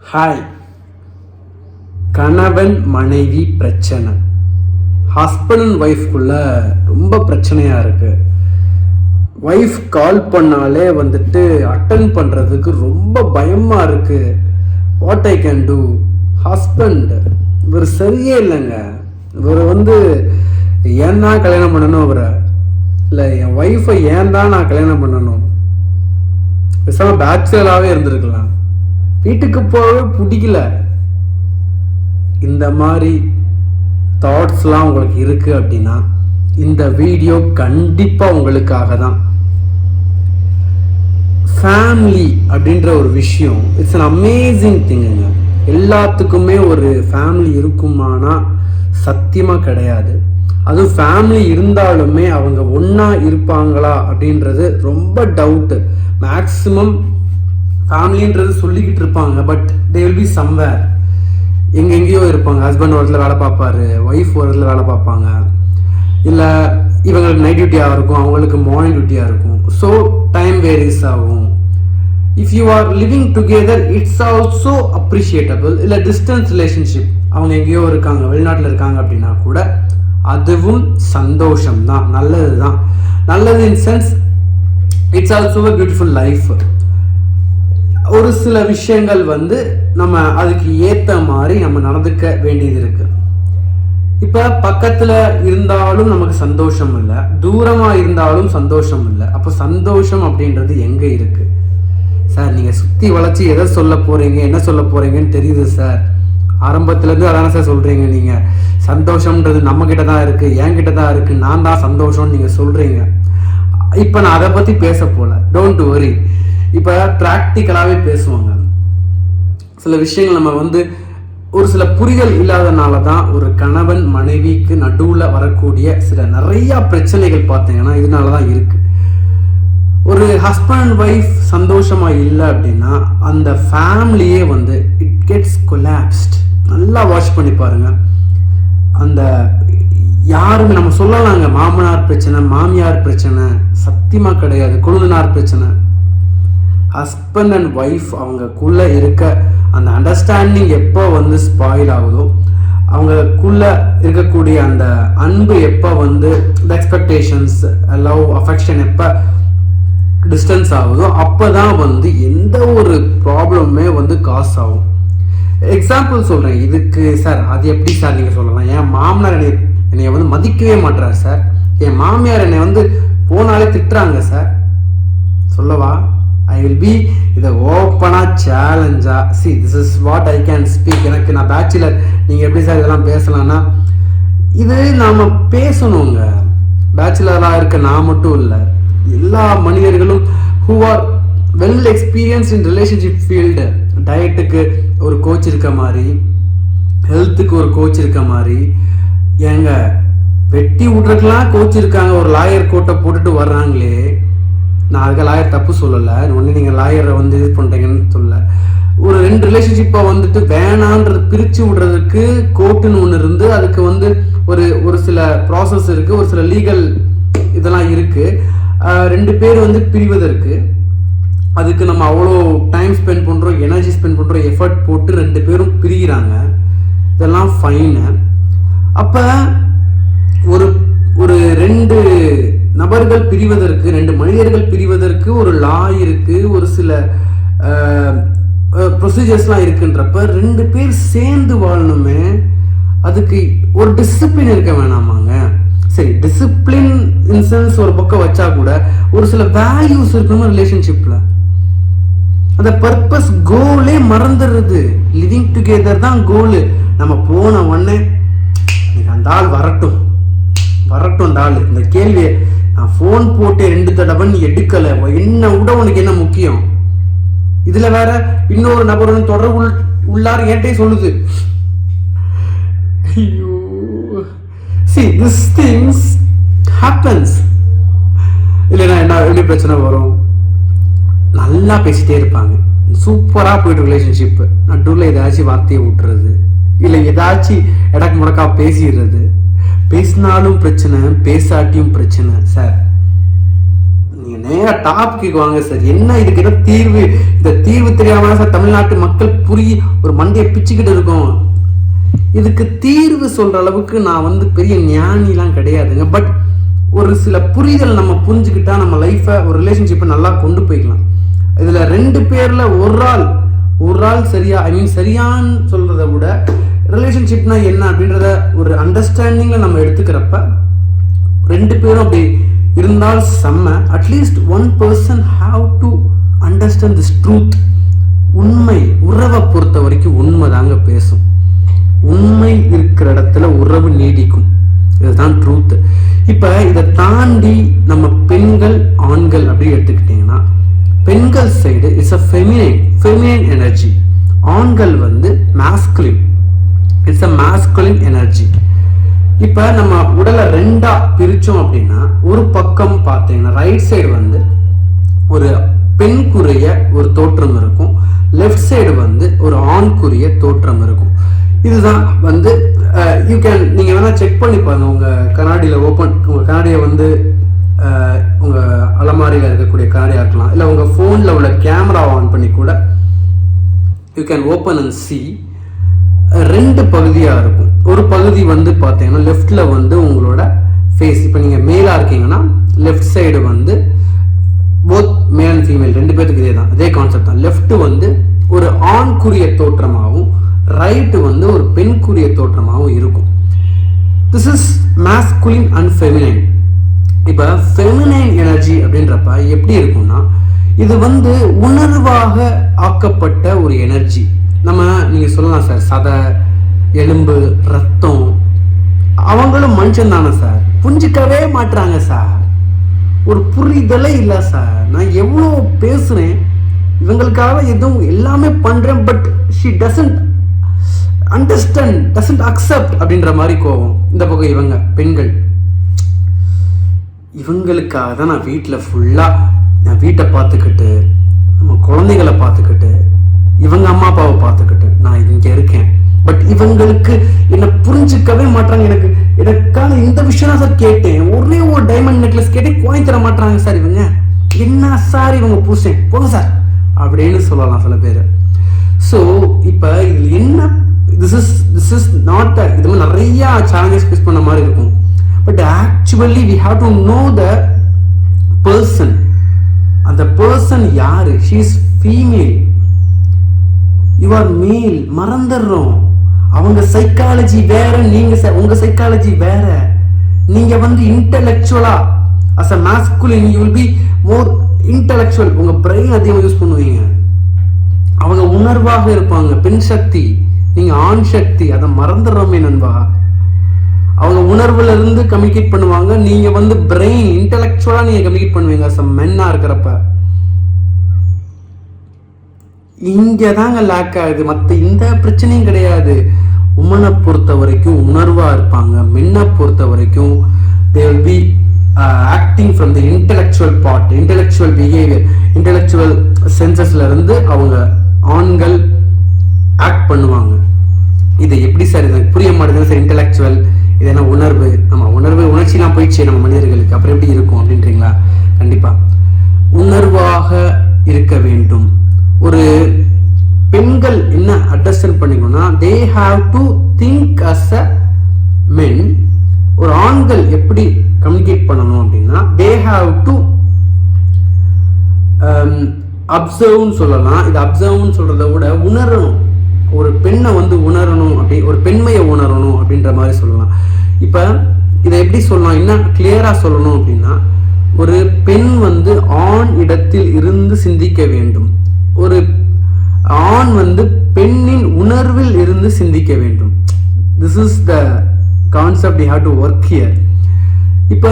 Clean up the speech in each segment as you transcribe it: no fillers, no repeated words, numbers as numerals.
Hi. கணவன் மனைவி பிரச்சனை, ஹஸ்பண்ட் அண்ட் ஒய்ஃப்குள்ள ரொம்ப பிரச்சனையாக இருக்குது. ஒய்ஃப் கால் பண்ணாலே அட்டன் பண்ணுறதுக்கு ரொம்ப பயமாக இருக்குது. What I can do? Husband இவர் சரியே இல்லைங்க. இவர் ஏன் தான் கல்யாணம் பண்ணணும், இவரை இல்லை என் ஒய்ஃபை ஏன் தான் நான் கல்யாணம் பண்ணணும், பேசாமல் பேச்சுலராகவே இருந்திருக்கலாம், வீட்டுக்கு போகவே பிடிக்கல. இந்த மாதிரி தாட்ஸ்லாம் உங்களுக்கு இருக்குது அப்படின்னா இந்த வீடியோ கண்டிப்பாக உங்களுக்காக தான். ஃபேமிலி அப்படின்ற ஒரு விஷயம் இட்ஸ் அன் அமேசிங் திங்குங்க. எல்லாத்துக்குமே ஒரு ஃபேமிலி இருக்குமானா சத்தியமாக கிடையாது. அதுவும் ஃபேமிலி இருந்தாலுமே அவங்க ஒன்றா இருப்பாங்களா அப்படின்றது ரொம்ப டவுட்டு. மேக்ஸிமம் ஃபேமிலின்றது சொல்லிக்கிட்டு இருப்பாங்க, but they will be somewhere, எங்கெங்கேயோ இருப்பாங்க. ஹஸ்பண்ட் ஒரு இடத்துல வேலை பார்ப்பாரு, ஒய்ஃப் ஒரு இடத்துல வேலை பார்ப்பாங்க, இல்லை இவங்களுக்கு நைட் டியூட்டியாக இருக்கும், அவங்களுக்கு மார்னிங் டியூட்டியாக இருக்கும். ஸோ டைம் வேரிஸ் ஆகும். If you are living together it's also appreciable. இல்லை டிஸ்டன்ஸ் ரிலேஷன்ஷிப், அவங்க எங்கேயோ இருக்காங்க, வெளிநாட்டில் இருக்காங்க அப்படின்னா கூட அதுவும் சந்தோஷம்தான், நல்லது தான். நல்லது in sense it's also a beautiful life. ஒரு சில விஷயங்கள் நம்ம அதுக்கு ஏற்ற மாதிரி நம்ம நடந்துக்க வேண்டியது இருக்கு. இப்போ பக்கத்தில் இருந்தாலும் நமக்கு சந்தோஷம் இல்லை, தூரமாக இருந்தாலும் சந்தோஷம் இல்லை. அப்போ சந்தோஷம் அப்படின்றது எங்கே இருக்கு சார்? நீங்கள் சுற்றி வளைச்சி எதை சொல்ல போறீங்க, என்ன சொல்ல போறீங்கன்னு தெரியுது சார். ஆரம்பத்துலேருந்து அதான சார் சொல்கிறீங்க. நீங்கள் சந்தோஷம்ன்றது நம்ம கிட்ட தான் இருக்குது, என்கிட்ட தான் இருக்குது, நான் தான் சந்தோஷம்னு நீங்கள் சொல்கிறீங்க. இப்போ நான் அதை பற்றி பேச போல, டோன்ட் வரி. இப்போ ப்ராக்டிக்கலாகவே பேசுவாங்க. சில விஷயங்கள் நம்ம ஒரு சில புரிதல் இல்லாதனால தான் ஒரு கணவன் மனைவிக்கு நடுவில் வரக்கூடிய சில நிறையா பிரச்சனைகள் பார்த்தீங்கன்னா இதனால தான் இருக்குது. ஒரு ஹஸ்பண்ட் அண்ட் ஒய்ஃப் சந்தோஷமாக இல்லை அப்படின்னா அந்த ஃபேமிலியே இட் கெட்ஸ் கொலாப்ஸ்ட். நல்லா வாட்ச் பண்ணி பாருங்க. அந்த யாருமே நம்ம சொல்லலாங்க மாமனார் பிரச்சனை, மாமியார் பிரச்சனை, சத்தியமாக கிடையாது. கொழுந்தனார் பிரச்சனை. ஹஸ்பண்ட் அண்ட் ஒய்ஃப் அவங்கக்குள்ள இருக்க அந்த அண்டர்ஸ்டாண்டிங் எப்போ ஸ்பாயில் ஆகுதோ, அவங்களுக்குள்ள இருக்கக்கூடிய அந்த அன்பு எப்போ இந்த எக்ஸ்பெக்டேஷன்ஸ், லவ், அஃபெக்ஷன் எப்போ டிஸ்டன்ஸ் ஆகுதோ அப்போதான் எந்த ஒரு ப்ராப்ளமே காஸ் ஆகும். எக்ஸாம்பிள் சொல்கிறேன் இதுக்கு. சார் அது எப்படி சார் நீங்கள் சொல்லலாம்? என் மாமனார் என்னை மதிக்கவே மாட்டுறாரு சார். என் மாமியார் என்னை போனாலே திட்டுறாங்க சார். சொல்லவா? ஐ வில் பி இதை ஓப்பனாக சேலஞ்சா, see this is what I can speak. எனக்கு நான் பேச்சுலர், நீங்கள் எப்படி சார் இதெல்லாம் பேசலாம்னா இது நாம் பேசணுங்க. பேச்சுலராக இருக்க நான் மட்டும் இல்லை, எல்லா மனிதர்களும் who are well experience in relationship field. டயட்டுக்கு ஒரு கோச் இருக்க மாதிரி, ஹெல்த்துக்கு ஒரு கோச் இருக்க மாதிரி, எங்க வெட்டி விட்றதுக்கெல்லாம் கோச் இருக்காங்க. ஒரு லாயர் கோட்டை போட்டுட்டு வர்றாங்களே, நான் அதுக்கு லாயர் தப்பு சொல்லலை, ஒன்று நீங்கள் லாயரை இது பண்ணுறீங்கன்னு சொல்ல. ஒரு ரெண்டு ரிலேஷன்ஷிப்பை வேணான்றது பிரித்து விடுறதுக்கு கோர்ட்டுன்னு ஒன்று இருந்து அதுக்கு ஒரு சில ப்ராசஸ் இருக்குது, ஒரு சில லீகல் இதெல்லாம் இருக்குது. ரெண்டு பேர் பிரிவதற்கு அதுக்கு நம்ம அவ்வளோ டைம் ஸ்பெண்ட் பண்ணுறோம், எனர்ஜி ஸ்பெண்ட் பண்ணுறோம், எஃபர்ட் போட்டு ரெண்டு பேரும் பிரிகிறாங்க. இதெல்லாம் ஃபைனு. அப்போ ஒரு ரெண்டு நபர்கள் பிரிவதற்கு, ரெண்டு மனிதர்கள் பிரிவதற்கு ஒரு லா இருக்கு, ஒரு சில ப்ரொசீஜர்ஸ்லாம் இருக்குன்றப்ப ரெண்டு பேர் சேர்ந்து வாழணுமே. அதுக்கு ஒரு டிசிப்ளின் இருக்க வேணாமாங்க? சரி, டிசிப்ளின் இன்சென்ஸ் ஒரு பக்கம் வச்சா கூட ஒரு சில வேல்யூஸ் இருக்கணும் ரிலேஷன்ஷிப்ல. அந்த பர்பஸ், கோலே மறந்துடுறது. லிவிங் டுகெதர் தான் கோலு. நம்ம போன உடனே அந்த ஆள் வரட்டும் அந்த ஆள். இந்த கேள்வியை நான் ஃபோன் போட்டு 2 தடவை நீ எடுக்கலை, என்ன விட உனக்கு என்ன முக்கியம்? இதுல வேற இன்னொரு நபருடன் தொடர்பு உள்ளார் என்கிட்ட சொல்லுது. ஐயோ, see this things happens. இல்லைன்னா என்ன எப்படி பிரச்சனை வரும்? நல்லா பேசிட்டே இருப்பாங்க, சூப்பரா போயிட்டு ரிலேஷன்ஷிப், நடுவில் ஏதாச்சும் வார்த்தையை விட்டுறது, இல்லை ஏதாச்சும் இடக்கு முடக்கா பேசிடுறது. பேசினாலும் பிரச்சனை, பேசாட்டியும் பிரச்சனை. சார் நீங்கள் நேராக டாபிக்கு வாங்க சார். என்ன இதுக்கு என்ன தீர்வு? இந்த தீர்வு தெரியாம சார் தமிழ்நாட்டு மக்கள் ஒரு மண்டையை பிச்சுக்கிட்டு இருக்கோம். இதுக்கு தீர்வு சொல்ற அளவுக்கு நான் பெரிய ஞானிலாம் கிடையாதுங்க. பட் ஒரு சில புரிதல் நம்ம புரிஞ்சுக்கிட்டா நம்ம லைஃபை, ஒரு ரிலேஷன்ஷிப்பை நல்லா கொண்டு போய்க்கலாம். இதுல 2 பேர்ல ஒரு ஆள் சரியா, சரியான்னு சொல்றதை விட ரிலேஷன்ஷிப்னா என்ன அப்படின்றத ஒரு அண்டர்ஸ்டாண்டிங்ல நம்ம எடுத்துக்கிறப்ப 2 பேரும் அப்படி இருந்தால் செம்ம. At least 1 person have to understand this truth. உண்மை, உறவை பொறுத்த வரைக்கும் உண்மை தாங்க பேசும். உண்மை இருக்கிற இடத்துல உறவு நீடிக்கும். இதுதான் ட்ரூத். இப்ப இதை தாண்டி நம்ம பெண்கள் ஆண்கள் அப்படி எடுத்துக்கிட்டீங்கன்னா, பெண்கள் side it's a feminine energy. ஆண்கள் masculine, it's a masculine energy. இப்ப நம்ம உடலை 2ஆ பிரிச்சோம் அப்படின்னா, ஒரு பக்கம் பார்த்தீங்கன்னா ரைட் சைடு ஒரு பெண்குரிய ஒரு தோற்றம் இருக்கும், லெஃப்ட் சைடு ஒரு ஆண்குரிய தோற்றம் இருக்கும். இதுதான் யூ கேன், நீங்க வேணா செக் பண்ணி பாருங்க. உங்க கண்ணாடியில உங்க கண்ணாடியை உங்க அலமாரியில இருக்கக்கூடிய கண்ணாடியா இருக்கலாம், இல்ல உங்க போன்ல உள்ள கேமரா ஆன் பண்ணி கூட you can open and C. 2 பகுதியா இருக்கும். ஒரு பகுதி பார்த்தீங்கன்னா லெஃப்ட்ல உங்களோட ஃபேஸ். இப்போ நீங்க மேலா இருக்கீங்கன்னா left side both male and female 2 பேருக்கு இதே கான்செப்ட் தான். லெஃப்ட் ஒரு ஆண்குரிய தோற்றமாகவும், ரைட் ஒரு பெண்குரிய தோற்றமாகவும் இருக்கும். This is masculine and feminine. இப்போ ஃபெமினைன் எனர்ஜி அப்படின்றப்ப எப்படி இருக்கும்னா, இது உணர்வாக ஆக்கப்பட்ட ஒரு எனர்ஜி. நீங்க சொல்லலாம் சார், சதை, எலும்பு, ரத்தம், அவங்களும் மனுஷன் தானே சார், புரிஞ்சுக்கவே மாட்டாங்க சார். ஒரு புரிதலே இல்லை சார். நான் எவ்வளோ பேசுறேன், இவங்களுக்காக எதுவும் எல்லாமே பண்றேன், but she doesn't understand, doesn't accept அப்படின்ற மாதிரி கோவம். இந்த பக்கம் இவங்க பெண்கள், இவங்களுக்காக தான் நான் வீட்டில் ஃபுல்லாக நான் வீட்டை பார்த்துக்கிட்டு, நம்ம குழந்தைகளை பார்த்துக்கிட்டு, இவங்க அம்மா அப்பாவை பார்த்துக்கிட்டு நான் இங்கே இருக்கேன். பட் இவங்களுக்கு என்னை புரிஞ்சுக்கவே மாட்டாங்க. எனக்கான இந்த விஷயம் தான் சார் கேட்டேன், ஒரே ஒரு டைமண்ட் நெக்லஸ் கேட்டேன், கோயின் தர மாட்டாங்க சார். இவங்க என்ன சார், இவங்க பூசேன் போங்க சார் அப்படின்னு சொல்லலாம் சில பேர். ஸோ இப்போ இதில் என்ன, திஸ் இஸ் நாட், இது மாதிரி நிறைய சேலஞ்சஸ் ஃபேஸ் பண்ண மாதிரி இருக்கும். But actually we have to know the person. அந்த பர்சன் யாரு? She is female, you are male. மறந்துடுறோம். அவங்க சைக்காலஜி வேற, நீங்க உங்க சைக்காலஜி வேற. நீங்க இன்டெலெக்சுவலா as a masculine you will be more intellectual. உங்க பிரெயின் அதிகமாக யூஸ் பண்ணுவீங்க. அவங்க உணர்வாக இருப்பாங்க, பெண் சக்தி. நீங்க ஆண் சக்தி. அதை மறந்துடுறோமே நண்பா. அவங்க உணர்வுல இருந்து கம்யூனிகேட் பண்ணுவாங்க, நீங்க பிரெயின் இன்டெலெக்சுவலா நீங்க கம்யூனிகேட் பண்ணுவீங்க அஸ் அ மென்னா இருக்கிறப்ப. இங்கதாங்க லேக் ஆகுது. மற்ற இந்த பிரச்சனையும் கிடையாது. உமனை பொறுத்த வரைக்கும் உணர்வா இருப்பாங்க, மென்னை பொறுத்த வரைக்கும் they will be acting from the intellectual part, intellectual behavior, intellectual sensesல இருந்து அவங்க ஆண்கள் ஆக்ட் பண்ணுவாங்க. இது எப்படி சார், எனக்கு புரிய மாட்டேங்குது சார். இன்டெலெக்சுவல் இது என்ன உணர்வு? நம்ம உணர்ச்சிலாம் போயிடுச்சு நம்ம மனிதர்களுக்கு, அப்புறம் எப்படி இருக்கும் அப்படின்றீங்களா? கண்டிப்பா உணர்வாக இருக்க வேண்டும். ஒரு பெண்கள் என்ன understand பண்ணிக்கணும்னா, they have to think as a men. ஒரு ஆண்கள் எப்படி கம்யூனிகேட் பண்ணணும் அப்படின்னா, they have to அப்சர்வ்னு சொல்லலாம். இது அப்சர்வ்னு சொல்றதை விட உணரணும். ஒரு பெண்ணை உணரணும், அப்படி ஒரு பெண்மையை உணரணும் அப்படின்ற மாதிரி சொல்லலாம். இப்ப இதை எப்படி சொல்லலாம், என்ன கிளியரா சொல்லணும் அப்படின்னா, ஒரு பெண் ஆண் இடத்தில் இருந்து சிந்திக்க வேண்டும். ஒரு ஆண் பெண்ணின் உணர்வில் இருந்து சிந்திக்க வேண்டும். This is the concept we have to work here. இப்போ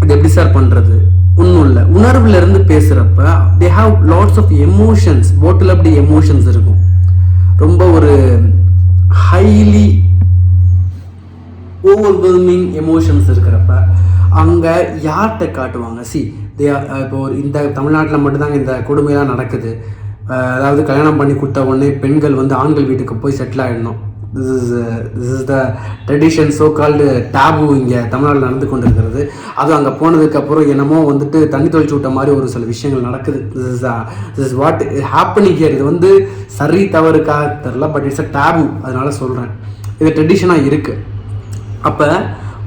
இது எப்படி சார் பண்றது? ஒன்றும் இல்லை, உணர்வுல இருந்து பேசுறப்ப they have lots of emotions. போட்டில் அப்படி எமோஷன்ஸ் இருக்கும், ரொம்ப ஒரு ஹைலி ஓவர்வெல்மிங் எமோஷன்ஸ் இருக்கிறப்ப அங்க யார்கிட்ட காட்டுவாங்க? இப்போ இந்த தமிழ்நாட்டில் மட்டும்தாங்க இந்த கொடுமையெல்லாம் நடக்குது. அதாவது கல்யாணம் பண்ணி கொடுத்த உடனே பெண்கள் ஆண்கள் வீட்டுக்கு போய் செட்டில் ஆகிடணும். This is the tradition, so called taboo இங்கே தமிழ்நாட்டில் நடந்து கொண்டு இருக்கிறது. அதுவும் அங்கே போனதுக்கப்புறம் என்னமோ வந்துட்டு தண்ணி தொழிச்சு விட்ட மாதிரி ஒரு சில விஷயங்கள் நடக்குது. This is what happening here. இது வந்து சரி தவறுக்காக தெரில, பட் இட்ஸ் அ டேபு, அதனால சொல்கிறேன். இது ட்ரெடிஷனாக இருக்குது. அப்போ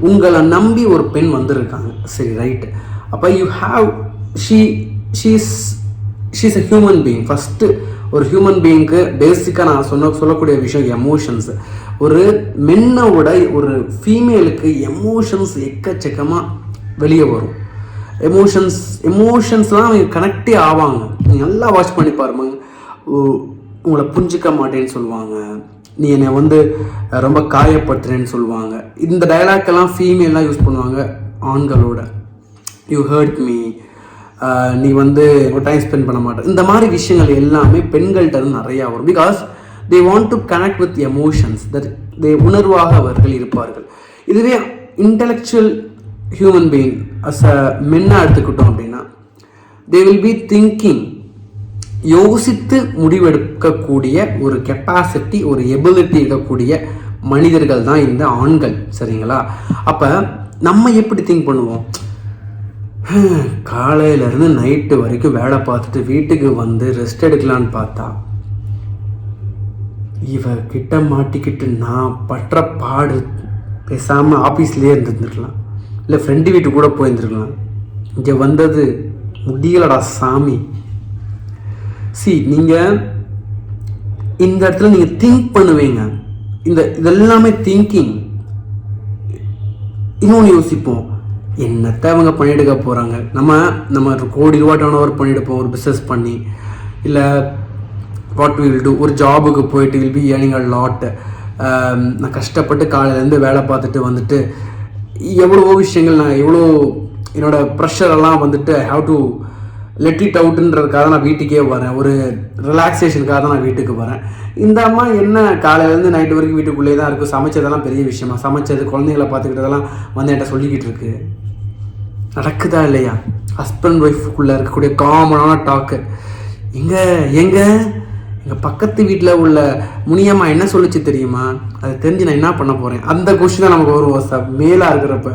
உங்களை நம்பி ஒரு பெண் வந்திருக்காங்க, சரி ரைட்டு. அப்போ you have she's a human being. First ஒரு ஹியூமன் பீயிங்க்கு பேசிக்காக நான் சொல்லக்கூடிய விஷயம் எமோஷன்ஸ். ஒரு மென்னோட ஒரு ஃபீமேலுக்கு எமோஷன்ஸ் எக்கச்சக்கமாக வெளியே வரும். எமோஷன்ஸ்லாம் அவங்க கனெக்டே ஆவாங்க. நீங்கள் நல்லா வாட்ச் பண்ணி பாருங்க. உங்களை புரிஞ்சிக்க மாட்டேன்னு சொல்லுவாங்க, நீ என்னை வந்து ரொம்ப காயப்படுத்துறேன்னு சொல்லுவாங்க. இந்த டைலாக்கெல்லாம் ஃபீமேல்லாம் யூஸ் பண்ணுவாங்க ஆண்களோட. யூ ஹர்ட் மீ, நீ வந்து டைம் ஸ்பெண்ட் பண்ண மாட்டேன். இந்த மாதிரி விஷயங்கள் எல்லாமே பெண்கள்கிட்ட இருந்து நிறையா வரும். Because they want to connect with emotions, that they உணர்வாக அவர்கள் இருப்பார்கள். இதுவே intellectual human being as a மென்னாக எடுத்துக்கிட்டோம் அப்படின்னா, தே வில் பி திங்கிங், யோசித்து முடிவெடுக்கக்கூடிய ஒரு கெப்பாசிட்டி, ஒரு எபிலிட்டி இருக்கக்கூடிய மனிதர்கள் தான் இந்த ஆண்கள், சரிங்களா? அப்போ நம்ம எப்படி திங்க் பண்ணுவோம்? காலையிலேருந்து நைட்டு வரைக்கும் வேலை பார்த்துட்டு வீட்டுக்கு வந்து ரெஸ்ட் எடுக்கலான்னு பார்த்தா இவர்கிட்ட மாட்டிக்கிட்டு நான் பற்ற பாடு, பேசாமல் ஆஃபீஸ்லேயே இருந்துருந்துருக்கலாம், இல்லை ஃப்ரெண்டு வீட்டு கூட போயிருந்துருக்கலாம். இங்கே வந்தது முடியலடா சாமி. நீங்கள் இந்த இடத்துல நீங்கள் திங்க் பண்ணுவீங்க. இதெல்லாமே திங்கிங். இன்னொன்று யோசிப்போம், என்னத்தை அவங்க பண்ணிடுக்க போகிறாங்க. நம்ம கோடி ரூபா டர்ன் ஓவர் பண்ணிடுப்போம் ஒரு பிஸ்னஸ் பண்ணி, இல்லை வாட் வில் டூ, ஒரு ஜாபுக்கு போயிட்டு will be earning a lot. நான் கஷ்டப்பட்டு காலையிலேருந்து வேலை பார்த்துட்டு வந்துட்டு எவ்வளவோ விஷயங்கள், நான் எவ்வளோ என்னோடய ப்ரெஷரெல்லாம் வந்துட்டு ஹாவ் டு லெட் இட் அவுட்டுன்றதுக்காக நான் வீட்டுக்கே வரேன், ஒரு ரிலாக்ஸேஷனுக்காக தான் நான் வீட்டுக்கு வரேன். இந்த அம்மா என்ன காலையிலேருந்து நைட்டு வரைக்கும் வீட்டுக்குள்ளேயே தான் இருக்கும், சமைச்சதெல்லாம் பெரிய விஷயமா, சமைச்சது குழந்தைங்களை பார்த்துக்கிட்டதெல்லாம் வந்து என்கிட்ட சொல்லிக்கிட்டு இருக்கு. நடக்குதா இல்லையா? ஹஸ்பண்ட் ஒய்ஃபுக்குள்ளே இருக்கக்கூடிய காமனான டாக்கு. எங்கள் பக்கத்து வீட்டில் உள்ள முனியம்மா என்ன சொல்லிச்சு தெரியுமா? அதை தெரிஞ்சு நான் என்ன பண்ண போகிறேன்? அந்த கொஸ்டின் தான் நமக்கு வரும் மேலாக இருக்கிறப்ப.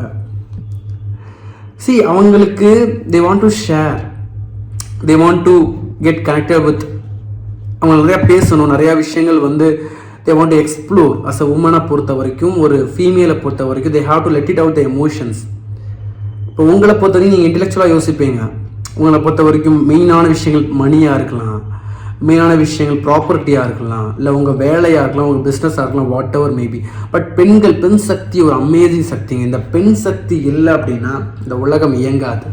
அவங்களுக்கு they want to share, they want to get connected with, அவங்க நிறையா பேசணும், நிறையா விஷயங்கள் வந்து they want to explore. as a woman பொறுத்த வரைக்கும், ஒரு ஃபீமேலை பொறுத்த வரைக்கும் they have to let it out the emotions. இப்போ உங்களை பொறுத்த வரைக்கும் நீங்கள் இன்டெலெக்சுவலாக யோசிப்பீங்க. உங்களை பொறுத்த வரைக்கும் மெயினான விஷயங்கள் மணியாக இருக்கலாம், மெயினான விஷயங்கள் ப்ராப்பர்ட்டியாக இருக்கலாம், இல்லை உங்கள் வேலையாக இருக்கலாம், உங்கள் பிஸ்னஸாக இருக்கலாம், வாட் எவர் மேபி. பட் பெண் சக்தி ஒரு அமேசிங் சக்திங்க. இந்த பெண் சக்தி இல்லை அப்படின்னா இந்த உலகம் இயங்காது.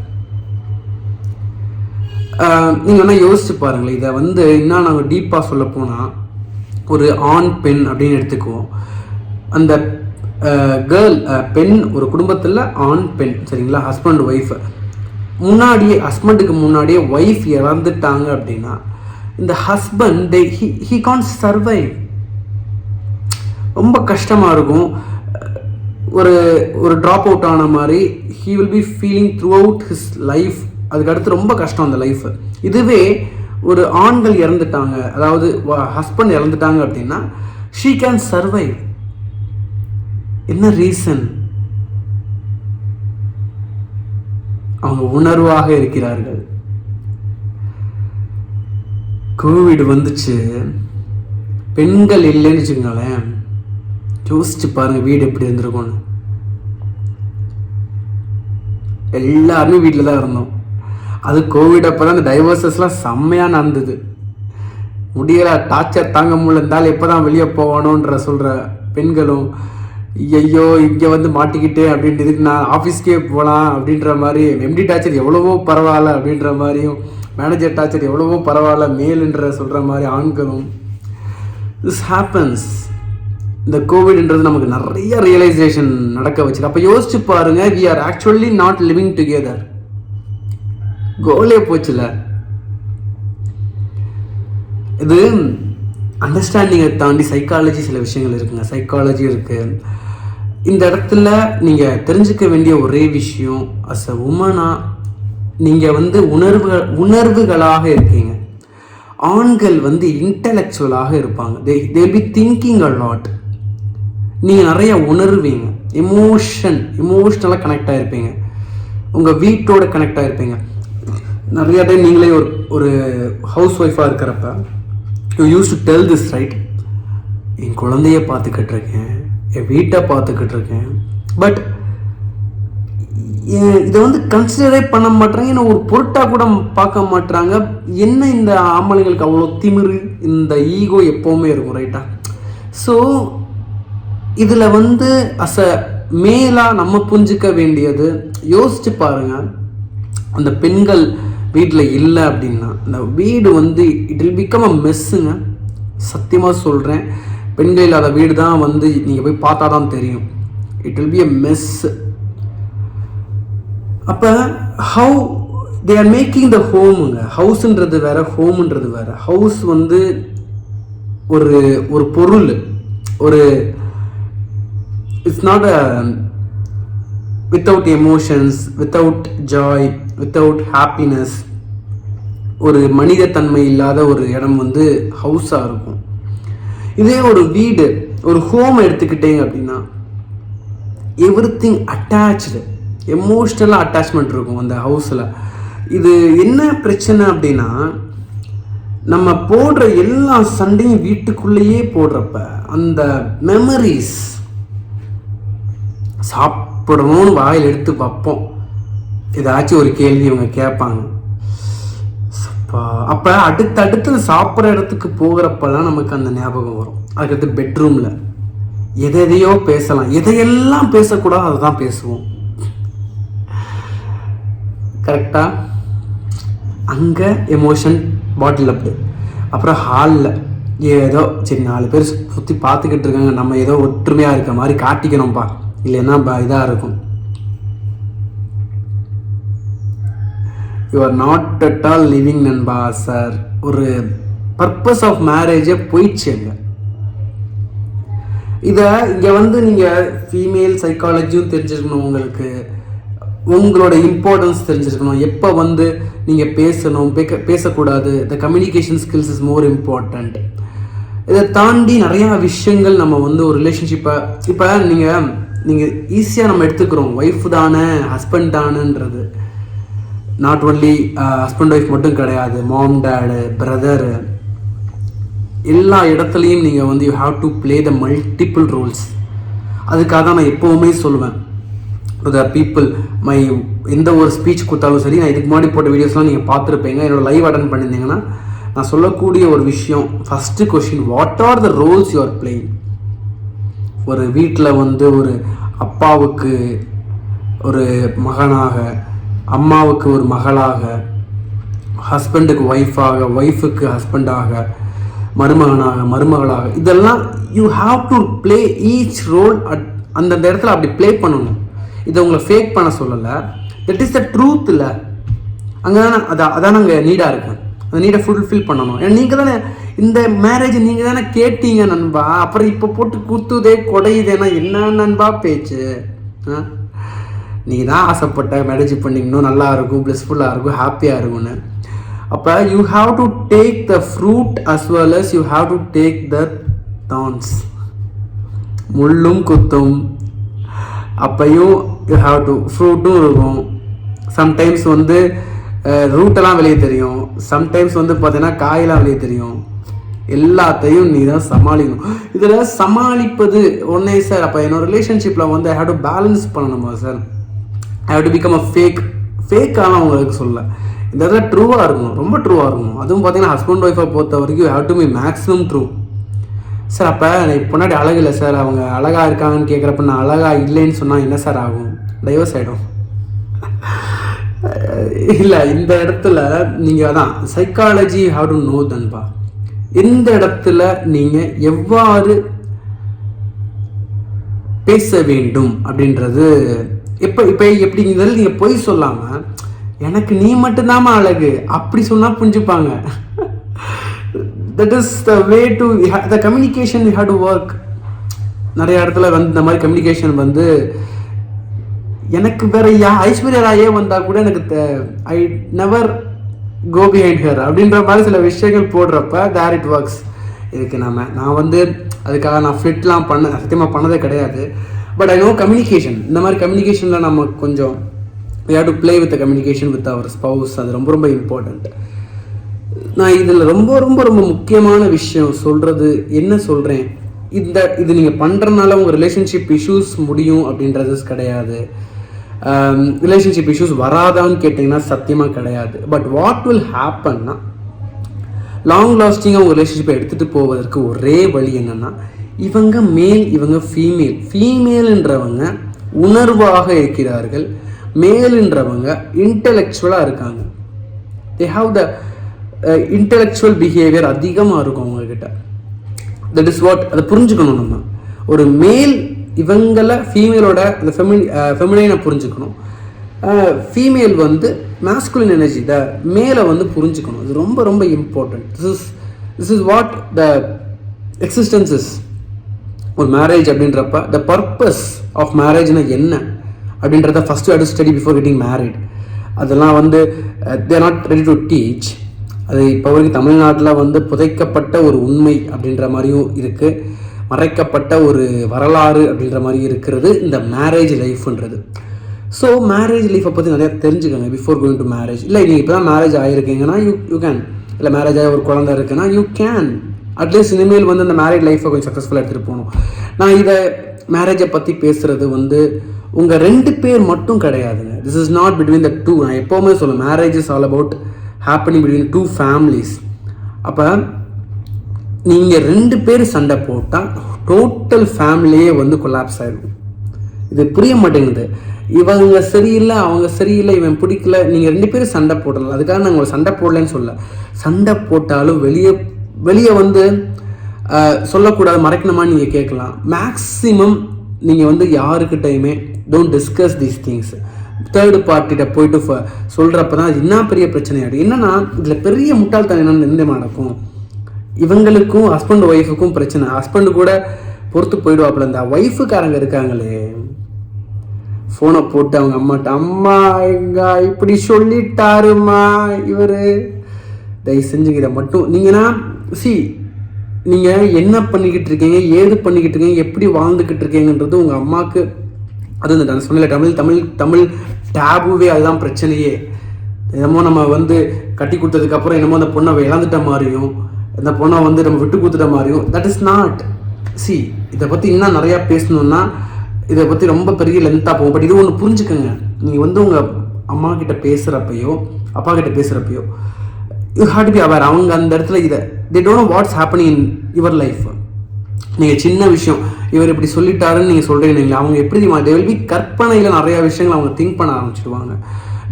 நீங்கள் வேணால் யோசிச்சு பாருங்களேன். இதை வந்து இன்னும் நாங்கள் டீப்பாக சொல்ல போனால், ஒரு ஆண் பெண் அப்படின்னு எடுத்துக்குவோம். அந்த கேர்ள் பெண் ஒரு குடும்பத்தில் ஆண் பெண், சரிங்களா? ஹஸ்பண்ட் ஒய்ஃப் முன்னாடியே, ஹஸ்பண்டுக்கு முன்னாடியே ஒய்ஃப் இறந்துட்டாங்க அப்படின்னா இந்த ஹஸ்பண்ட் he can't survive. ரொம்ப கஷ்டமாக இருக்கும். ஒரு ட்ராப் அவுட் ஆன மாதிரி he will be feeling throughout his life. அதுக்கடுத்து ரொம்ப கஷ்டம் அந்த லைஃப். இதுவே ஒரு ஆண்கள் இறந்துட்டாங்க, அதாவது ஹஸ்பண்ட் இறந்துட்டாங்க அப்படின்னா she can survive. என்ன ரீசன்? அவங்க உணர்வாக இருக்கிறார்கள். கோவிட் வந்துச்சு, பெண்கள் இல்லைன்னு வச்சுக்கோங்களேன், யோசிச்சு பாருங்க வீடு எப்படி இருந்திருக்கும்னு. எல்லாருமே வீட்டில் தான் இருந்தோம். அது கோவிட் அப்போ தான் அந்த டைவர்சஸ்லாம் செம்மையாக நடந்தது. முடியல, டார்ச்சர் தாங்க முடியல, இருந்தாலும் எப்போ தான் வெளியே போகணுன்ற சொல்கிற பெண்களும், ஐயோ இங்கே வந்து மாட்டிக்கிட்டே அப்படின்ட்டு இதுக்கு நான் ஆஃபீஸ்க்கே போகலாம் அப்படின்ற மாதிரி, எம்டி டார்ச்சர் எவ்வளவோ பரவாயில்ல அப்படின்ற மாதிரியும், மேனேஜர் டார்ச்சர் எவ்வளவோ பரவாயில்ல மேலுன்ற சொல்கிற மாதிரி ஆண்களும். This happens. இந்த கோவிட்ன்றது நமக்கு நிறைய ரியலைசேஷன் நடக்க வச்சுது. அப்போ யோசிச்சு பாருங்க, we are actually not living together. கோலே போச்சுல. இது அண்டர்ஸ்டாண்டிங்கை தாண்டி சைக்காலஜி சில விஷயங்கள் இருக்குங்க. சைக்காலஜி இருக்கு. இந்த இடத்துல நீங்கள் தெரிஞ்சுக்க வேண்டிய ஒரே விஷயம், அஸ் அ உமனா நீங்கள் வந்து உணர்வுகளாக இருக்கீங்க. ஆண்கள் வந்து இன்டெலெக்சுவலாக இருப்பாங்க. they will be thinking a lot. நீங்கள் நிறைய உணர்வீங்க, எமோஷ்னலாக கனெக்ட் ஆகிருப்பீங்க, உங்கள் வீட்டோட கனெக்ட் ஆகிருப்பீங்க. நிறைய டைம் நீங்களே ஒரு ஹவுஸ் ஒய்ஃபாக இருக்கிறப்ப you use to tell this right, என் குழந்தைய பார்த்துக்கிட்டு இருக்கேன், என் வீட்டை பார்த்துக்கிட்டு இருக்கேன், பட் இதை வந்து கன்சிடரே பண்ண மாட்டாங்க, என்ன ஒரு பொருட்டாக கூட பார்க்க மாட்டாங்க. என்ன இந்த ஆம்பளைங்களுக்கு அவ்வளோ திமிரு, இந்த ஈகோ எப்போவுமே இருக்கும் ரைட்டா? ஸோ இதில் வந்து அஸ் அ மேலாக நம்ம புரிஞ்சிக்க வேண்டியது, யோசிச்சு பாருங்கள், அந்த பெண்கள் வீட்டில் இல்லை அப்படின்னா இந்த வீடு வந்து இட் வில் பிகம் அ மெஸ்ஸுங்க. சத்தியமாக சொல்கிறேன், பெண்கள் இல்லாத வீடு தான் வந்து நீங்கள் போய் பார்த்தா தான் தெரியும், it will be a mess. அப்போ how they are making the ஹோமுங்க. ஹவுஸுன்றது வேற, ஹோமுன்றது வேற. ஹவுஸ் வந்து ஒரு பொருள், ஒரு it's not a without emotions, without joy, without happiness, ஒரு மனிதத்தன்மை இல்லாத ஒரு இடம் வந்து ஹவுஸாக இருக்கும். இதே ஒரு வீடு, ஒரு ஹோம் எடுத்துக்கிட்டீங்க அப்படின்னா எவ்ரிதிங் அட்டாச்சு, எமோஷ்னலாக அட்டாச்மெண்ட் இருக்கும் அந்த ஹவுஸில். இது என்ன பிரச்சனை அப்படின்னா, நம்ம போடுற எல்லா சண்டையும் வீட்டுக்குள்ளேயே போடுறப்ப அந்த மெமரிஸ், சாப்பிடணும்னு வாயில் எடுத்து வைப்போம், ஏதாச்சும் ஒரு கேள்வி இவங்க கேட்பாங்க, அப்போ அடுத்தடுத்து சாப்பிட்ற இடத்துக்கு போகிறப்பெல்லாம் நமக்கு அந்த ஞாபகம் வரும். அதுக்கடுத்து பெட்ரூமில் எதையோ பேசலாம், எதையெல்லாம் பேசக்கூடாது அதை தான் பேசுவோம், கரெக்டாக? அங்கே எமோஷன் பாட்டில் அப்பு. அப்புறம் ஹாலில் ஏதோ சரி 4 பேர் சுற்றி பார்த்துக்கிட்டு இருக்காங்க, நம்ம ஏதோ ஒற்றுமையாக இருக்க மாதிரி காட்டிக்கணும்ப்பா, இல்லைன்னா இதாக இருக்கும். You are not at all living நண்பா சார். ஒரு பர்பஸ் ஆஃப் மேரேஜே போயிடுச்சுங்க. இதை இங்கே வந்து நீங்கள் ஃபீமேல் சைக்காலஜியும் தெரிஞ்சிருக்கணும், உங்களோட இம்பார்ட்டன்ஸ் தெரிஞ்சிருக்கணும், எப்போ வந்து நீங்கள் பேசணும், பேசக்கூடாது, த communication skills is more important. இதை தாண்டி நிறையா விஷயங்கள் நம்ம வந்து ஒரு ரிலேஷன்ஷிப்பை இப்போ நீங்கள் ஈஸியாக நம்ம எடுத்துக்கிறோம், ஒய்ஃப் தானே ஹஸ்பண்ட் தானேன்றது. நாட் ஒன்லி ஹஸ்பண்ட் ஒய்ஃப் மட்டும் கிடையாது, மாம் டேடு பிரதரு, எல்லா இடத்துலையும் நீங்கள் வந்து you have to play the multiple roles. அதுக்காக தான் நான் எப்போவுமே சொல்லுவேன் டு த பீப்புள், எந்த ஒரு ஸ்பீச் கொடுத்தாலும் சரி, நான் இதுக்கு முன்னாடி போட்ட வீடியோஸ்லாம் நீங்கள் பார்த்துருப்பீங்க, என்னோடய லைவ் அட்டன் பண்ணியிருந்தீங்கன்னா நான் சொல்லக்கூடிய ஒரு விஷயம், first question, what are the roles you are playing? ஒரு வீட்டில் வந்து ஒரு அப்பாவுக்கு ஒரு மகனாக, அம்மாவுக்கு ஒரு மகளாக, ஹஸ்பண்டுக்கு ஒய்ஃபாக, ஒய்ஃபுக்கு ஹஸ்பண்டாக, மருமகனாக, மருமகளாக, இதெல்லாம் you have to play each role அந்தந்த இடத்துல அப்படி ப்ளே பண்ணணும். இதை உங்களை ஃபேக் பண்ண சொல்லலை, தட் இஸ் த ட்ரூத். இல்லை அங்கே தானே அதான் அங்கே நீடாக இருக்கேன், அந்த நீடை ஃபுல்ஃபில் பண்ணணும். ஏன்னா நீங்கள் தானே இந்த மேரேஜ் நீங்கள் தானே கேட்டீங்க நண்பா, அப்புறம் இப்போ போட்டு குத்துதே கொடையுதேனா என்ன நண்பா பேச்சு? நீங்கள் தான் ஆசைப்பட்ட மேரேஜ் பண்ணிக்கணும், நல்லா இருக்கும், ப்ளஸ்ஃபுல்லாக இருக்கும், ஹாப்பியாக இருக்கும்னு. அப்போ you have to take the fruit as well as you have to take the thorns. முள்ளும் குத்தும், அப்பையும் யூ ஹாவ் டு, ஃப்ரூட்டும் இருக்கும். சம்டைம்ஸ் வந்து ரூட்டெல்லாம் வெளியே தெரியும், சம்டைம்ஸ் வந்து பார்த்தீங்கன்னா காயெல்லாம் வெளியே தெரியும். எல்லாத்தையும் நீ தான் சமாளிக்கணும். இதில் சமாளிப்பது ஒன்றே சார். அப்போ என்னோட ரிலேஷன்ஷிப்பில் வந்து ஐ ஹேவ் டு பேலன்ஸ் பண்ணணுமா sir? I have to become a ஃபேக்கான உங்களுக்கு சொல்ல, இந்த இடத்துல ட்ரூவாக இருக்கணும், ரொம்ப ட்ரூவாக இருக்கணும். அதுவும் பார்த்தீங்கன்னா ஹஸ்பண்ட் ஒய்ஃபை பொறுத்த வரைக்கும் have to be maximum true. Sir அப்போ பொன்னாடி அழகு இல்லை சார், அவங்க அழகாக இருக்காங்கன்னு கேட்குறப்ப நான் அழகாக இல்லைன்னு சொன்னால் என்ன சார் ஆகும்? டைவர்ஸ் ஆகிடும். இல்லை, இந்த இடத்துல நீங்கள் அதான் சைக்காலஜி ஹவ் டு நோ தன்பா. இந்த இடத்துல நீங்கள் எவ்வாறு பேச வேண்டும் அப்படின்றது இப்போ எப்படிங்கிறது நீங்கள் பொய் சொல்லாமல், எனக்கு நீ மட்டும்தாம்மா அழகு அப்படி சொன்னால் புரிஞ்சுப்பாங்க. That is the way to the communication you have to work. நிறைய இடத்துல வந்து இந்த மாதிரி கம்யூனிகேஷன் வந்து எனக்கு வேற ஐஸ்வர்யா ராயே வந்தால் கூட எனக்கு I never go behind her அப்படின்ற மாதிரி சில விஷயங்கள் போடுறப்ப தேர் இட் ஒர்க்ஸ். இதுக்கு நான் வந்து அதுக்காக நான் ஃபிட்லாம் சத்தியமாக பண்ணதே கிடையாது. பட் ஐ நோ கம்யூனிகேஷன், இந்த மாதிரி கம்யூனிகேஷனில் நம்ம கொஞ்சம் we have to play with the communication with our spouse. அது ரொம்ப ரொம்ப இம்பார்ட்டண்ட். நான் இதில் ரொம்ப ரொம்ப ரொம்ப முக்கியமான விஷயம் சொல்கிறது என்ன சொல்கிறேன், இது நீங்கள் பண்ணுறதுனால உங்கள் ரிலேஷன்ஷிப் இஷ்யூஸ் முடியும் அப்படின்றது கிடையாது. ரிலேஷன்ஷிப் இஷ்யூஸ் வராதான்னு கேட்டிங்கன்னா சத்தியமாக கிடையாது. பட் வாட் வில் ஹேப்பன்னா, லாங் லாஸ்டிங்காக உங்கள் ரிலேஷன்ஷிப்பை எடுத்துகிட்டு போவதற்கு ஒரே வழி என்னென்னா, இவங்க மேல் இவங்க ஃபீமேல்ன்றவங்க உணர்வாக இருக்கிறார்கள், மேல்ன்றவங்க இன்டெலெக்சுவலாக இருக்காங்க. They have the intellectual behaviour அதிகமாக இருக்கும் அவங்கக்கிட்ட. தட் இஸ் வாட், அதை புரிஞ்சுக்கணும். நம்ம ஒரு மேல் இவங்களை ஃபீமேலோட அந்த ஃபெமினைனை புரிஞ்சுக்கணும். ஃபீமேல் வந்து மேஸ்குலின் எனர்ஜி த மேலை வந்து புரிஞ்சுக்கணும். இது ரொம்ப ரொம்ப important. This is what the existence is. ஒரு மேரேஜ் அப்படின்றப்ப த பர்பஸ் ஆஃப் மேரேஜ்னா என்ன அப்படின்றத first to study before getting married. அதெல்லாம் வந்து they are not ready to teach. அது இப்போ வரைக்கும் தமிழ்நாட்டில் வந்து புதைக்கப்பட்ட ஒரு உண்மை அப்படின்ற மாதிரியும் இருக்குது, மறைக்கப்பட்ட ஒரு வரலாறு அப்படின்ற மாதிரி இருக்கிறது இந்த மேரேஜ் லைஃப்ன்றது. ஸோ மேரேஜ் லைஃப்பை பற்றி நிறையா தெரிஞ்சுக்கோங்க பிஃபோர் கோயிங் டு மேரேஜ். இல்லை நீங்கள் இப்போ தான் மேரேஜ் ஆகிருக்கீங்கன்னா யூ கேன், இல்லை மேரேஜ் ஆகி ஒரு குழந்தை இருக்குன்னா யூ கேன் அட்லீஸ்ட் இனிமேல் வந்து அந்த மேரேஜ் லைஃப்பை கொஞ்சம் சக்ஸஸ்ஃபுல்லாக எடுத்துகிட்டு போகணும். நான் இதை மேரேஜை பற்றி பேசுகிறது வந்து உங்கள் 2 பேர் மட்டும் கிடையாதுங்க. This is not between the two. நான் எப்போவுமே சொல்லுவேன், marriage is all about happening between 2 families. அப்போ நீங்கள் 2 பேர் சண்டை போட்டால் டோட்டல் ஃபேமிலியே வந்து கொலாப்ஸ் ஆகிடும். இது புரிய மாட்டேங்குது. இவங்க சரியில்லை, அவங்க சரியில்லை, இவன் பிடிக்கல. நீங்கள் 2 பேரும் சண்டை போடலாம். அதுக்காக நான் உங்களை சண்டை போடலன்னு சொல்ல. சண்டை போட்டாலும் வெளியே வந்து சொல்லக்கூடாது, மறைக்கணுமா நீங்கள் கேட்கலாம். மேக்ஸிமம் நீங்கள் வந்து யாருக்கிட்டையுமே don't discuss these things. Third பார்ட்டிகிட்ட போயிட்டு சொல்கிறப்ப தான் என்ன பெரிய பிரச்சனையாடும். என்னன்னா இதில் பெரிய முட்டாள்தனம் என்னன்னு எந்த நடக்கும், இவங்களுக்கும் ஹஸ்பண்ட் ஒய்ஃபுக்கும் பிரச்சனை. ஹஸ்பண்டு கூட பொறுத்து போயிடுவாப்புல. இந்த ஒய்ஃபுக்காரங்க இருக்காங்களே, ஃபோனை போட்டு அவங்க அம்மாட்ட, அம்மா எங்க இப்படி சொல்லிட்டாருமா இவர், தயவு செஞ்சுங்க இதை மட்டும் நீங்கன்னா நீங்கள் என்ன பண்ணிக்கிட்டு இருக்கீங்க, ஏது பண்ணிக்கிட்டு இருக்கீங்க, எப்படி வாழ்ந்துக்கிட்டு இருக்கீங்கன்றது உங்கள் அம்மாவுக்கு. அது இந்த நான் சொன்னல தமிழ் டேபுவே அதுதான் பிரச்சனையே. என்னமோ நம்ம வந்து கட்டி கொடுத்ததுக்கப்புறம் என்னமோ அந்த பொண்ணை இழந்துட்ட மாதிரியும், இந்த பொண்ணை வந்து நம்ம விட்டு கொடுத்துட்ட மாதிரியும். That is not. இதை பற்றி இன்னும் நிறையா பேசணுன்னா இதை பற்றி ரொம்ப பெரிய லென்த்தாக போகும். பட் இது ஒன்று புரிஞ்சுக்கோங்க, நீங்கள் வந்து உங்கள் அம்மா கிட்ட பேசுகிறப்பையோ அப்பா கிட்ட பேசுகிறப்பையோ you have to be aware. அவங்க அந்த இடத்துல they don't know what's happening in your life. நீங்கள் சின்ன விஷயம் இவர் இப்படி சொல்லிட்டாருன்னு நீங்கள் சொல்கிறீங்க, அவங்க எப்படி they will be கற்பனையில் நிறையா விஷயங்கள் அவங்க திங்க் பண்ண ஆரம்பிச்சிடுவாங்க.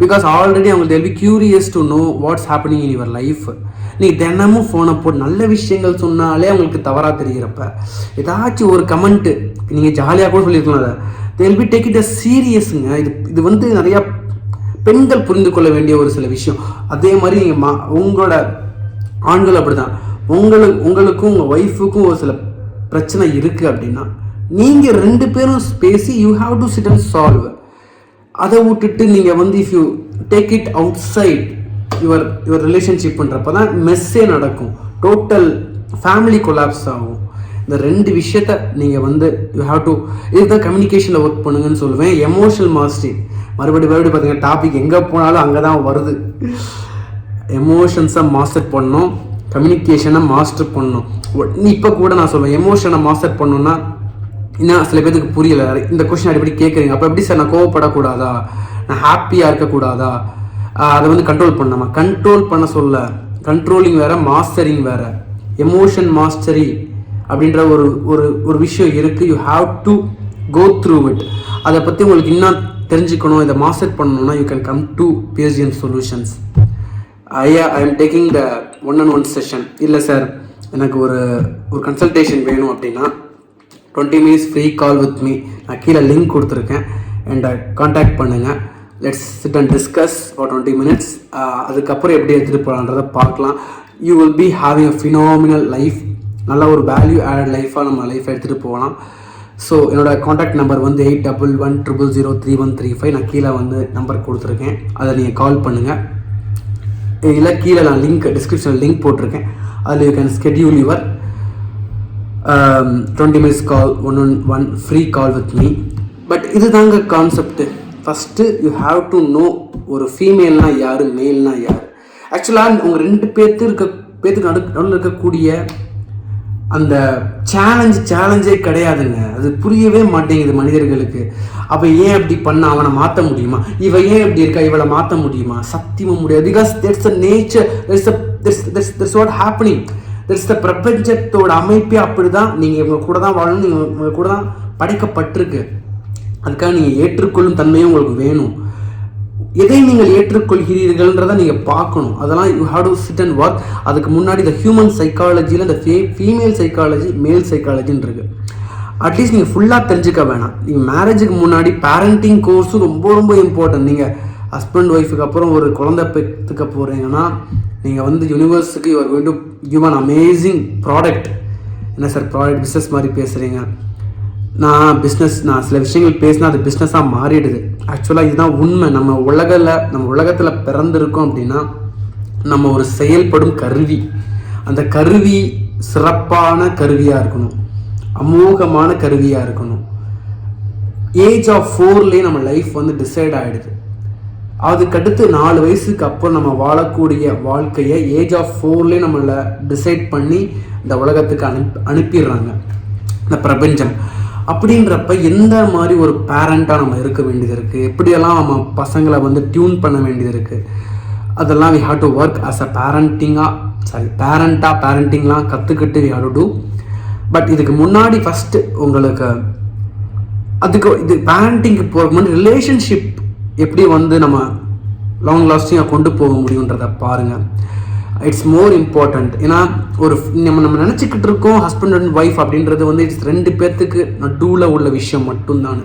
பிகாஸ் ஆல்ரெடி அவங்க they will be curious to know what's happening in your life. நீங்கள் தினமும் ஃபோனை போட்டு நல்ல விஷயங்கள் சொன்னாலே அவங்களுக்கு தவறாக தெரிகிறப்ப ஏதாச்சும் ஒரு கமெண்ட்டு நீங்கள் ஜாலியாக கூட சொல்லியிருக்கலாம், அதை they will be take it as seriousங்க. இது வந்து நிறையா பெண்கள் புரிந்து கொள்ள வேண்டிய ஒரு சில விஷயம். அதே மாதிரி நீங்கள் உங்களோட ஆண்கள் அப்படி தான், உங்களுக்கும் உங்கள் ஒய்ஃபுக்கும் ஒரு சில பிரச்சனை இருக்குது அப்படின்னா நீங்கள் 2 பேரும் பேசி you have to sit and solve. அதை விட்டுட்டு நீங்கள் வந்து if you take it outside your ரிலேஷன்ஷிப்ன்றப்ப தான் மெஸ்ஸே நடக்கும். டோட்டல் ஃபேமிலி கொலாப்ஸ் ஆகும். இந்த 2 விஷயத்த நீங்கள் வந்து யூ ஹாவ் டு, இதுதான் கம்யூனிகேஷனில் ஒர்க் பண்ணுங்கன்னு சொல்லுவேன். எமோஷனல் மாஸ்டரி மறுபடியும் பார்த்தீங்கன்னா டாபிக் எங்கே போனாலும் அங்கே தான் வருது. எமோஷன்ஸை மாஸ்டர் பண்ணணும், கம்யூனிகேஷனை மாஸ்டர் பண்ணணும். இப்போ கூட நான் சொல்லுவேன், எமோஷனை மாஸ்டர் பண்ணணும்னா இன்னும் சில பேருக்கு புரியலை. இந்த கொஸ்டின் அடிப்படி கேட்குறீங்க, அப்போ எப்படி சார் நான் கோவப்படக்கூடாதா, நான் ஹாப்பியாக இருக்கக்கூடாதா, அதை வந்து கண்ட்ரோல் பண்ணாமா? கண்ட்ரோல் பண்ண சொல்ல, கண்ட்ரோலிங் வேறு மாஸ்டரிங் வேறு. எமோஷன் மாஸ்டரி அப்படின்ற ஒரு விஷயம் இருக்குது. You have to go through it. அதை பற்றி உங்களுக்கு இன்னும் தெரிஞ்சுக்கணும், இதை மாஸ்டர் பண்ணணும்னா you can come to PSGM solutions. I am taking the 1-on-1 session. இல்லை சார் எனக்கு ஒரு கன்சல்டேஷன் வேணும் அப்படின்னா 20 minutes free call with me. நான் கீழே லிங்க் கொடுத்துருக்கேன் அண்ட் கான்டாக்ட் பண்ணுங்கள். Let's sit and discuss for 20 minutes. அதுக்கப்புறம் எப்படி எடுத்துகிட்டு போகலான்றதை பார்க்கலாம். You will be having a phenomenal life. நல்ல ஒரு வேல்யூ ஆட் லைஃபாக நம்ம லைஃப்பை எடுத்துகிட்டு போகலாம். ஸோ என்னோடய காண்டாக்ட் நம்பர் வந்து 8111003135. நான் கீழே வந்து நம்பர் கொடுத்துருக்கேன், அதை நீங்கள் கால் பண்ணுங்கள். இல்லை கீழே நான் லிங்க் டிஸ்கிரிப்ஷனில் லிங்க் போட்டிருக்கேன், அதில் you can schedule your 20 minutes call, one free call with me. But இது தாங்க concept. First you have to no ஒரு ஃபீமேல்னா யார், மேல்னா யார். ஆக்சுவலாக உங்கள் 2 பேத்துக்கு நடுவில் இருக்கக்கூடிய அந்த சேலஞ்சே கிடையாதுங்க. அது புரியவே மாட்டேங்குது மனிதர்களுக்கு. அப்போ ஏன் அப்படி பண்ண, அவனை மாற்ற முடியுமா, இவ ஏன் இப்படி இருக்கா, இவளை மாற்ற முடியுமா? சத்தியமாக முடியாது. Because that's a nature, that's what happening. That's the பிரபஞ்சத்தோட அமைப்பே அப்படி தான். நீங்கள் இவங்க கூட தான் வாழணும், நீங்கள் இவங்க கூட தான் படைக்கப்பட்டிருக்கு. அதுக்காக நீங்கள் ஏற்றுக்கொள்ளும் தன்மையும் உங்களுக்கு வேணும். எதை நீங்கள் ஏற்றுக்கொள்கிறீர்கள்ன்றதை நீங்கள் பார்க்கணும். அதெல்லாம் you have to sit and work. அதுக்கு முன்னாடி இந்த ஹியூமன் சைக்காலஜியில் இந்த ஃபீமேல் சைக்காலஜி, மேல் சைக்காலஜின்னு இருக்குது. அட்லீஸ்ட் நீங்கள் ஃபுல்லாக தெரிஞ்சுக்க வேணாம். நீங்கள் மேரேஜுக்கு முன்னாடி பேரண்டிங் கோர்ஸும் ரொம்ப ரொம்ப இம்பார்ட்டன்ட். நீங்கள் ஹஸ்பண்ட் ஒய்ஃபுக்கு அப்புறம் ஒரு குழந்தை பெற்றுக்க போகிறீங்கன்னா நீங்கள் வந்து யூனிவர்ஸுக்கு you are going to give an amazing product. என்ன சார் ப்ராடக்ட் பிஸ்னஸ் மாதிரி பேசுகிறீங்க? நான் சில விஷயங்கள் பேசினா அது பிஸ்னஸாக மாறிடுது. ஆக்சுவலாக இதுதான் உண்மை. நம்ம உலகத்தில் பிறந்திருக்கோம் அப்படின்னா நம்ம ஒரு செயல்படும் கருவி. அந்த கருவி சிறப்பான கருவியாக இருக்கணும், அமோகமான கருவியாக இருக்கணும். ஏஜ் ஆஃப் 4லேயே நம்ம லைஃப் வந்து டிசைட் ஆகிடுது. அதுக்கடுத்து 4 வயசுக்கு அப்புறம் நம்ம வாழக்கூடிய வாழ்க்கையை ஏஜ் ஆஃப் 4லேயே நம்மளை டிசைட் பண்ணி இந்த உலகத்துக்கு அனுப்பிடுறாங்க இந்த பிரபஞ்சம். அப்படின்றப்ப எந்த மாதிரி ஒரு பேரண்ட்டாக நம்ம இருக்க வேண்டியது இருக்குது, எப்படியெல்லாம் நம்ம பசங்களை வந்து டியூன் பண்ண வேண்டியது இருக்குது, அதெல்லாம் we have to work as a பேரண்டிங்லாம் கற்றுக்கிட்டு we have to do. But இதுக்கு முன்னாடி ஃபஸ்ட்டு உங்களுக்கு இது பேரண்டிங்க்கு போகிறதுக்கு முன்னாடி ரிலேஷன்ஷிப் எப்படி வந்து நம்ம லாங் லாஸ்டிங்காக கொண்டு போக முடியுன்றதை பாருங்கள். It's more important. ஏன்னா நம்ம நினச்சிக்கிட்டு இருக்கோம் ஹஸ்பண்ட் அண்ட் ஒய்ஃப் அப்படின்றது வந்து இட்ஸ் 2 பேர்த்துக்கு நடுவில் உள்ள விஷயம் மட்டும்தான்.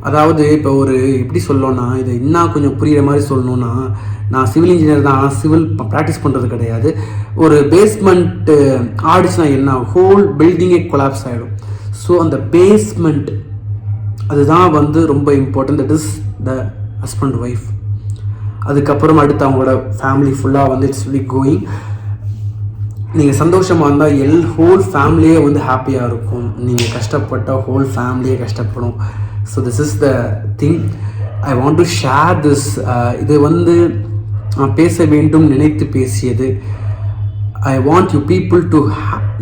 அதாவது இப்போ எப்படி சொல்லணும்னா, இது இன்னும் கொஞ்சம் புரிகிற மாதிரி சொல்லணும்னா, நான் சிவில் இன்ஜினியர் தான், ஆனால் சிவில் ப்ராக்டிஸ் பண்ணுறது கிடையாது. ஒரு பேஸ்மெண்ட்டு ஆடிச்சுனா என்ன, ஹோல் பில்டிங்கே கொலாப்ஸ் ஆகிடும். ஸோ அந்த பேஸ்மெண்ட் அதுதான் வந்து ரொம்ப important. That is the husband wife. அதுக்கப்புறம் அடுத்து அவங்களோட ஃபேமிலி ஃபுல்லாக வந்து இட்ஸ் வில் கோயிங். நீங்கள் சந்தோஷமாக இருந்தால் ஹோல் ஃபேமிலியே வந்து ஹாப்பியாக இருக்கும். நீங்கள் கஷ்டப்பட்டால் ஹோல் ஃபேமிலியே கஷ்டப்படும். So this is the thing I want to share this. இது வந்து நான் பேச வேண்டும் நினைத்து பேசியது. I want you people to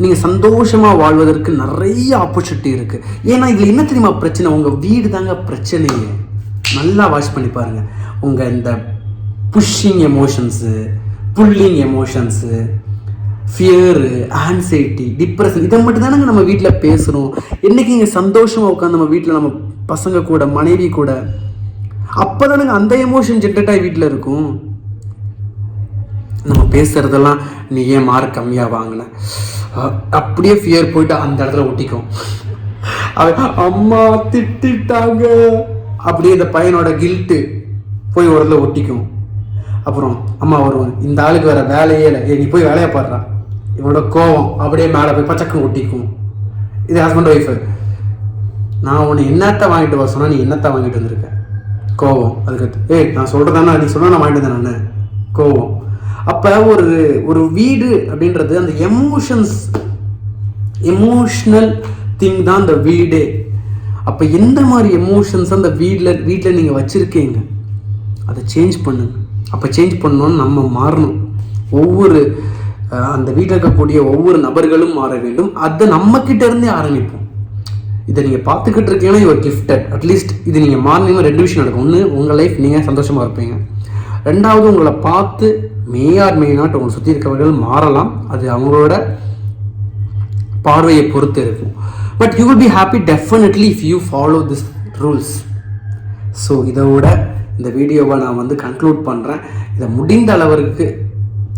நீங்கள் சந்தோஷமாக வாழ்வதற்கு நிறைய ஆப்பர்ச்சுனிட்டி இருக்குது. ஏன்னா இதில் என்ன தெரியுமா பிரச்சனை, உங்கள் வீடு தாங்க பிரச்சனையே. நல்லா வாட்ச் பண்ணி பாருங்கள். உங்கள் இந்த pushing emotions, pulling emotions, fear, anxiety, depression, இதை மட்டும் தானங்க நம்ம வீட்டில் பேசுகிறோம். என்றைக்கு இங்கே சந்தோஷமாக உட்காந்து நம்ம வீட்டில் நம்ம பசங்க கூட, மனைவி கூட, அப்போ தானுங்க அந்த எமோஷன் ஜென்ரேட் ஆகி வீட்டில் இருக்கும். நம்ம பேசுகிறதெல்லாம் நீ ஏன் மார்க் கம்மியாக வாங்கின, அப்படியே ஃபியர் போயிட்டு அந்த இடத்துல ஒட்டிக்கும். அம்மா திட்டாங்க, அப்படியே இந்த பையனோட கில்ட்டு போய் ஒரு இடத்துல ஒட்டிக்கும். அப்புறம் அம்மா வருவாங்க, இந்த ஆளுக்கு வேற வேலையே இல்லை, நீ போய் வேலையை பாடுறான், இவனோட கோவம் அப்படியே மேலே போய் பச்சக்கம் ஒட்டிக்கும். இது ஹஸ்பண்ட் ஒய்ஃபு. நான் உன்னை என்னத்தை வாங்கிட்டு வர சொன்னால் நீ என்னத்தை வாங்கிட்டு வந்திருக்க, கோவம். அதுக்கு நான் சொல்கிறதானா, நீ சொன்னால் நான் வாங்கிட்டு வந்தேன் நான், கோவம். அப்போ ஒரு வீடு அப்படின்றது அந்த எமோஷ்னல் திங் தான் அந்த வீடே. அப்போ எந்த மாதிரி எமோஷன்ஸ் அந்த வீட்டில் நீங்கள் வச்சுருக்கீங்க, அதை சேஞ்ச் பண்ணுங்க. அப்போ சேஞ்ச் பண்ணணும்னு நம்ம மாறணும். அந்த வீட்டில் இருக்கக்கூடிய ஒவ்வொரு நபர்களும் மாற வேண்டும். அதை நம்மக்கிட்ட இருந்தே ஆரம்பிப்போம். இதை நீங்கள் பார்த்துக்கிட்டு இருக்கீங்கன்னா யுவர் கிஃப்டட். அட்லீஸ்ட் இது நீங்கள் மாறினீங்கன்னா 2 விஷயம் நடக்கும். ஒன்று, உங்கள் லைஃப் நீங்கள் சந்தோஷமாக இருப்பீங்க. 2வது, உங்களை பார்த்து மே நாட் உங்களை சுற்றி இருக்கவர்கள் மாறலாம். அது அவங்களோட பார்வையை பொறுத்து இருக்கும். But you will be happy definitely if you follow this rules. So இதோட இந்த வீடியோவை நான் வந்து கன்க்ளூட் பண்ணுறேன். இதை முடிந்த அளவுக்கு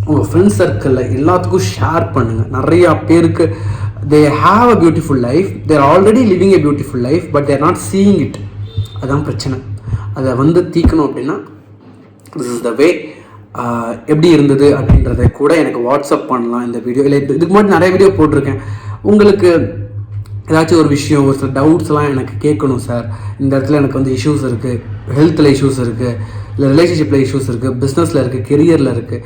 உங்கள் ஃப்ரெண்ட்ஸ் சர்க்கிளில் எல்லாத்துக்கும் ஷேர் பண்ணுங்கள். நிறையா பேருக்கு they have a beautiful life, they are already living a beautiful life, but they are not seeing it. அதான் பிரச்சனை. அதை வந்து தீக்கணும் அப்படின்னா this is the way. எப்படி இருந்தது அப்படின்றத கூட எனக்கு வாட்ஸ்அப் பண்ணலாம். இந்த வீடியோ இல்லை, இதுக்கு முன்னாடி நிறைய வீடியோ போட்டிருக்கேன். உங்களுக்கு ஏதாச்சும் ஒரு விஷயம், ஒரு சில டவுட்ஸ்லாம் எனக்கு கேட்கணும் சார், இந்த இடத்துல எனக்கு வந்து இஷ்யூஸ் இருக்குது, ஹெல்த்தில் இஷ்யூஸ் இருக்குது, இல்லை ரிலேஷன்ஷிப்பில் இஷ்யூஸ் இருக்குது, பிஸ்னஸில் இருக்குது, கெரியரில் இருக்குது.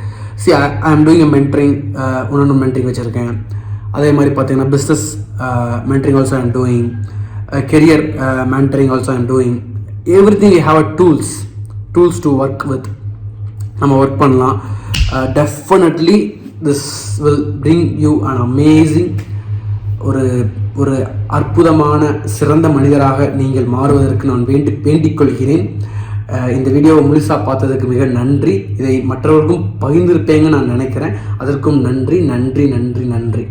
ஐ ஆம் டூயிங் எ மென்டரிங், ஒன்று மென்டரிங் வச்சுருக்கேன். அதே மாதிரி பார்த்தீங்கன்னா business mentoring also I'm doing, career mentoring also I'm doing. Everything you have a tools to work with. நம்ம ஒர்க் பண்ணலாம். Definitely this will bring you an amazing, ஒரு அற்புதமான சிறந்த மனிதராக நீங்கள் மாறுவதற்கு நான் வேண்டிக் கொள்கிறேன். இந்த வீடியோவை முழுசாக பார்த்ததுக்கு மிக நன்றி. இதை மற்றவர்களுக்கும் பகிர்ந்திருப்பேங்கன்னு நான் நினைக்கிறேன். அதற்கும் நன்றி.